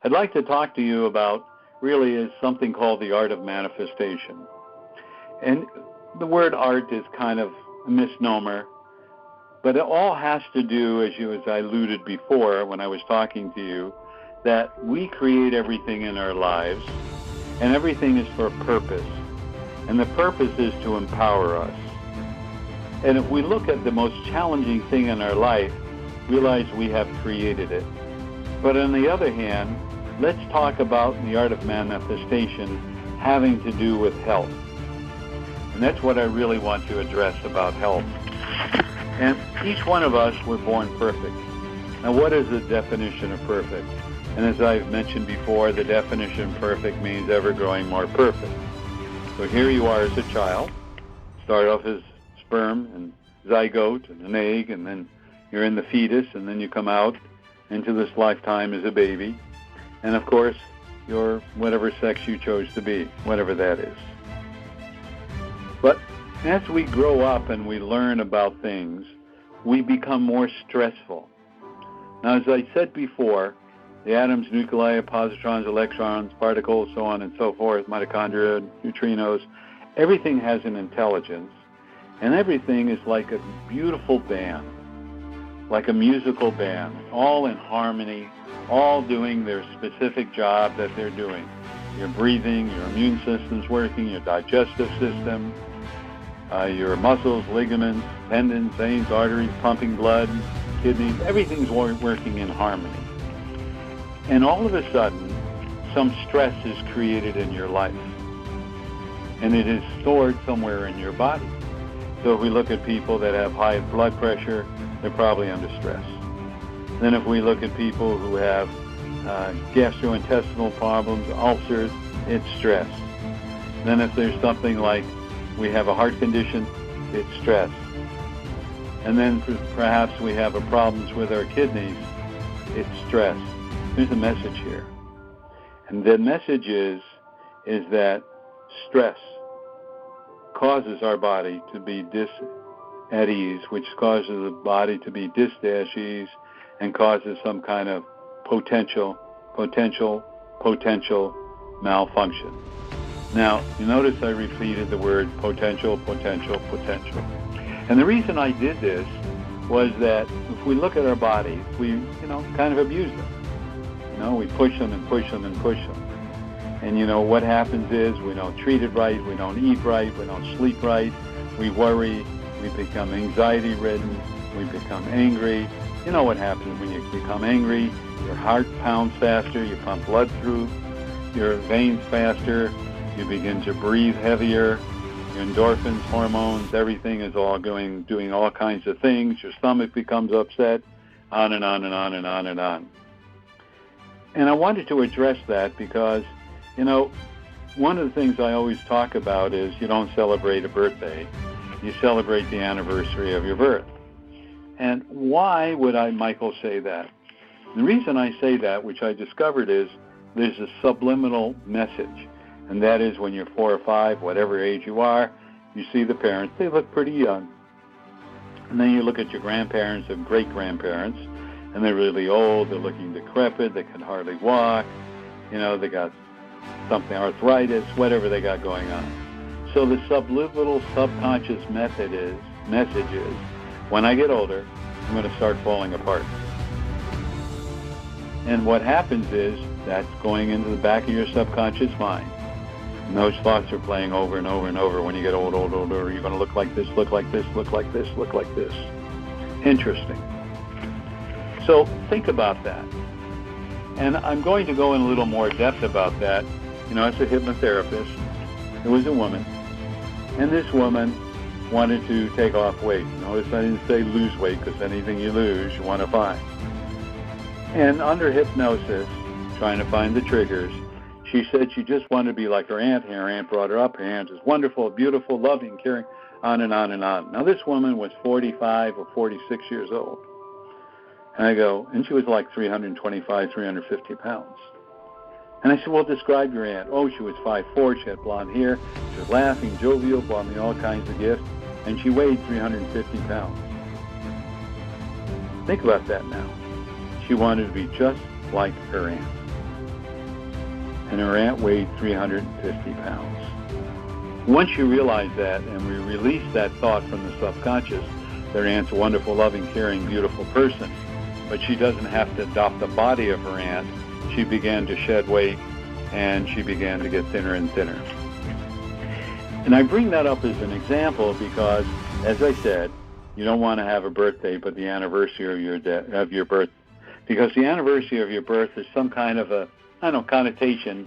I'd like to talk to you about really is something called the art of manifestation. And the word art is kind of a misnomer, but it all has to do, as I alluded before when I was talking to you, that we create everything in our lives, and everything is for a purpose. And the purpose is to empower us. And if we look at the most challenging thing in our life, realize we have created it. But on the other hand, let's talk about the art of manifestation having to do with health. And that's what I really want to address about health. And each one of us were born perfect. Now, what is the definition of perfect? And as I've mentioned before, the definition of perfect means ever growing more perfect. So here you are as a child, start off as sperm and zygote and an egg, and then you're in the fetus, and then you come out into this lifetime as a baby. And of course, you're whatever sex you chose to be, whatever that is. But as we grow up and we learn about things, we become more stressful. Now, as I said before, the atoms, nuclei, positrons, electrons, particles, so on and so forth, mitochondria, neutrinos, everything has an intelligence, and everything is like a beautiful band, like a musical band, all in harmony, all doing their specific job that they're doing. Your breathing, your immune system's working, your digestive system, your muscles, ligaments, tendons, veins, arteries, pumping blood, kidneys, everything's working in harmony. And all of a sudden, some stress is created in your life. And it is stored somewhere in your body. So if we look at people that have high blood pressure, they're probably under stress. Then if we look at people who have gastrointestinal problems, ulcers, it's stress. Then if there's something like we have a heart condition, it's stress. And then perhaps we have problems with our kidneys, it's stress. There's a message here. And the message is that stress causes our body to be at ease, which causes the body to be at ease and causes some kind of potential malfunction. Now, you notice I repeated the word potential. And the reason I did this was that if we look at our bodies, we, kind of abuse them. We push them and push them and push them. And what happens is we don't treat it right, we don't eat right, we don't sleep right, we worry, we become anxiety-ridden, we become angry. You know what happens when you become angry? Your heart pounds faster, you pump blood through your veins faster, you begin to breathe heavier, your endorphins, hormones, everything is all doing all kinds of things. Your stomach becomes upset, on and on and on and on and on. And I wanted to address that because, one of the things I always talk about is you don't celebrate a birthday, you celebrate the anniversary of your birth. And why would Michael, say that? The reason I say that, which I discovered, is there's a subliminal message. And that is when you're 4 or 5, whatever age you are, you see the parents, they look pretty young. And then you look at your grandparents and great-grandparents, and they're really old, they're looking decrepit, they can hardly walk, they got something, arthritis, whatever they got going on. So the subliminal, subconscious message is, when I get older, I'm going to start falling apart. And what happens is that's going into the back of your subconscious mind. And those thoughts are playing over and over and over. When you get older, you're going to look like this, look like this, look like this, look like this. Interesting. So think about that. And I'm going to go in a little more depth about that. As a hypnotherapist, there was a woman, and this woman wanted to take off weight. Notice I didn't say lose weight, because anything you lose, you want to find. And under hypnosis, trying to find the triggers, she said she just wanted to be like her aunt. Her aunt brought her up. Her aunt is wonderful, beautiful, loving, caring, on and on and on. Now, this woman was 45 or 46 years old. And I go, and she was like 325, 350 pounds. And I said, well, describe your aunt. Oh, she was 5'4", she had blonde hair, she was laughing, jovial, brought me all kinds of gifts, and she weighed 350 pounds. Think about that now. She wanted to be just like her aunt. and her aunt weighed 350 pounds. Once you realize that, and we release that thought from the subconscious, their aunt's a wonderful, loving, caring, beautiful person, but she doesn't have to adopt the body of her aunt. She began to shed weight, and she began to get thinner and thinner. And I bring that up as an example because, as I said, you don't want to have a birthday, but the anniversary of your birth, because the anniversary of your birth is some kind of a, connotation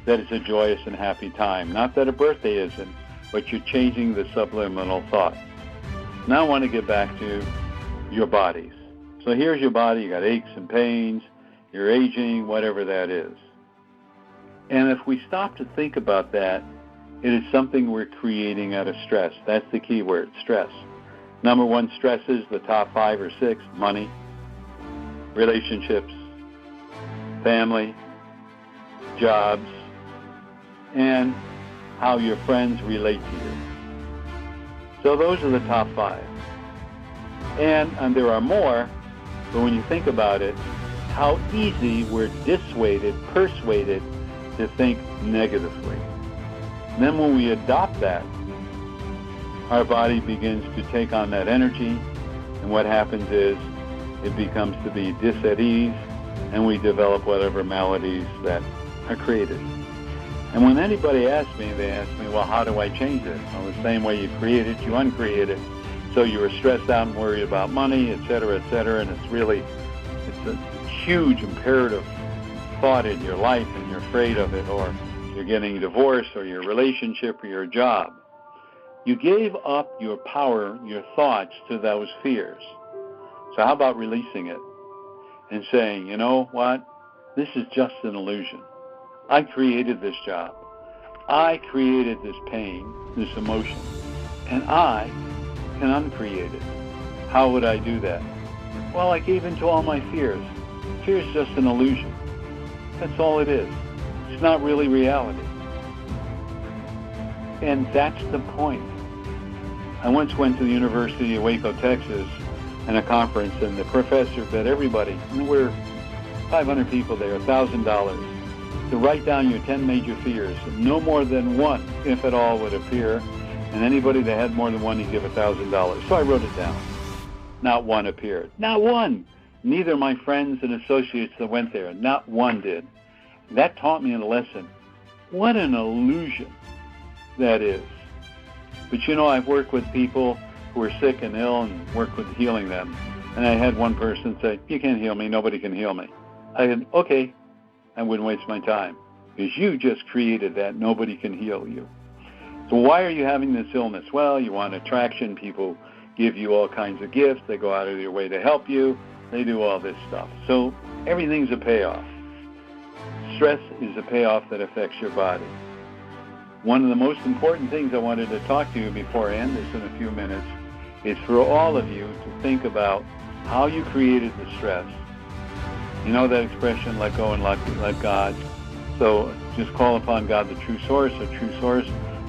that it's a joyous and happy time. Not that a birthday isn't, but you're changing the subliminal thought. Now I want to get back to your bodies. So here's your body. You got aches and pains. You're aging, whatever that is. And if we stop to think about that, it is something we're creating out of stress. That's the key word, stress. Number one stresses, the top 5 or 6, money, relationships, family, jobs, and how your friends relate to you. So those are the top 5. And there are more, but when you think about it, how easy we're persuaded to think negatively. And then when we adopt that, our body begins to take on that energy, and what happens is it becomes to be dis at ease, and we develop whatever maladies that are created. And when anybody asks me, they ask me, well, how do I change it? Well, the same way you create it, you uncreate it. So you were stressed out and worried about money, et cetera, and it's a huge imperative thought in your life, and you're afraid of it, or you're getting divorced, or your relationship, or your job. You gave up your power, your thoughts, to those fears. So how about releasing it and saying, you know what? This is just an illusion. I created this job. I created this pain, this emotion, and I can uncreate it. How would I do that? Well, I gave in to all my fears. Fear is just an illusion. That's all it is. It's not really reality. And that's the point. I once went to the University of Waco, Texas, in a conference, and the professor bet everybody, and there were 500 people there, $1,000, to write down your 10 major fears. No more than one, if at all, would appear, and anybody that had more than one, he'd give $1,000. So I wrote it down. Not one appeared. Not one. Neither my friends and associates that went there. Not one did. That taught me a lesson. What an illusion that is. But you know, I've worked with people who are sick and ill and worked with healing them. And I had one person say, you can't heal me. Nobody can heal me. I said, okay. I wouldn't waste my time. Because you just created that. Nobody can heal you. So why are you having this illness? Well, you want attraction. People give you all kinds of gifts. They go out of their way to help you. They do all this stuff. So everything's a payoff. Stress is a payoff that affects your body. One of the most important things I wanted to talk to you before I end this in a few minutes is for all of you to think about how you created the stress. You know that expression, let go and let God. So just call upon God, the true source,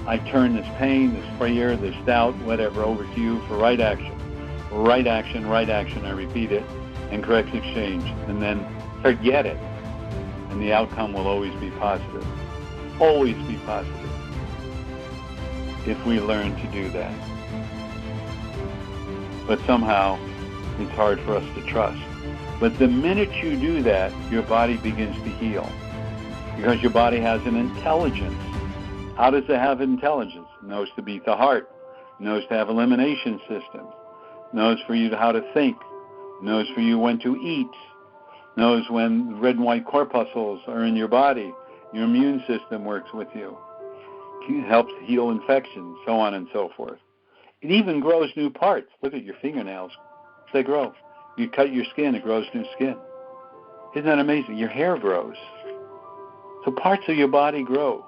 I turn this pain, this fear, this doubt, whatever, over to you for right action. Right action, I repeat it, and correct exchange. And then forget it. And the outcome will always be positive. Always be positive. If we learn to do that. But somehow, it's hard for us to trust. But the minute you do that, your body begins to heal. Because your body has an intelligence. How does it have intelligence? It knows to beat the heart. It knows to have elimination system. It knows for you how to think. It knows for you when to eat. It knows when red and white corpuscles are in your body. Your immune system works with you. It helps heal infections, so on and so forth. It even grows new parts. Look at your fingernails. They grow. You cut your skin, it grows new skin. Isn't that amazing? Your hair grows. So parts of your body grow.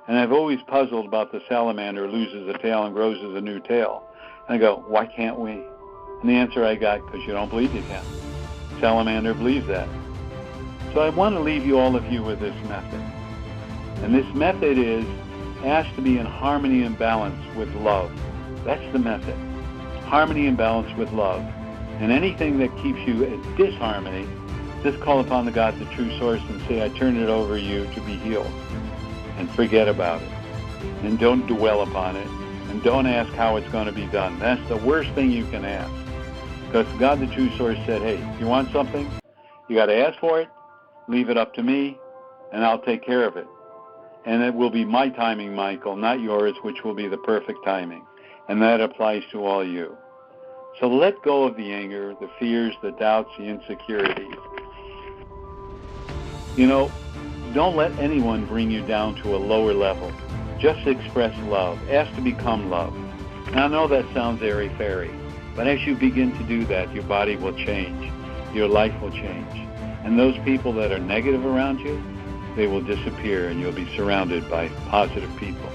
And I've always puzzled about the salamander loses a tail and grows as a new tail. And I go, why can't we? And the answer I got, because you don't believe you can. Salamander believes that. So I want to leave all of you with this method. And this method has to be in harmony and balance with love. That's the method. Harmony and balance with love. And anything that keeps you in disharmony Just call upon the God, the true source, and say, I turn it over to you to be healed. And forget about it. And don't dwell upon it. And don't ask how it's going to be done. That's the worst thing you can ask. Because God, the true source, said, hey, if you want something, you got to ask for it, leave it up to me, and I'll take care of it. And it will be my timing, Michael, not yours, which will be the perfect timing. And that applies to all you. So let go of the anger, the fears, the doubts, the insecurities. You know, don't let anyone bring you down to a lower level. Just express love. Ask to become love. Now, I know that sounds airy-fairy, but as you begin to do that, your body will change. Your life will change. And those people that are negative around you, they will disappear, and you'll be surrounded by positive people.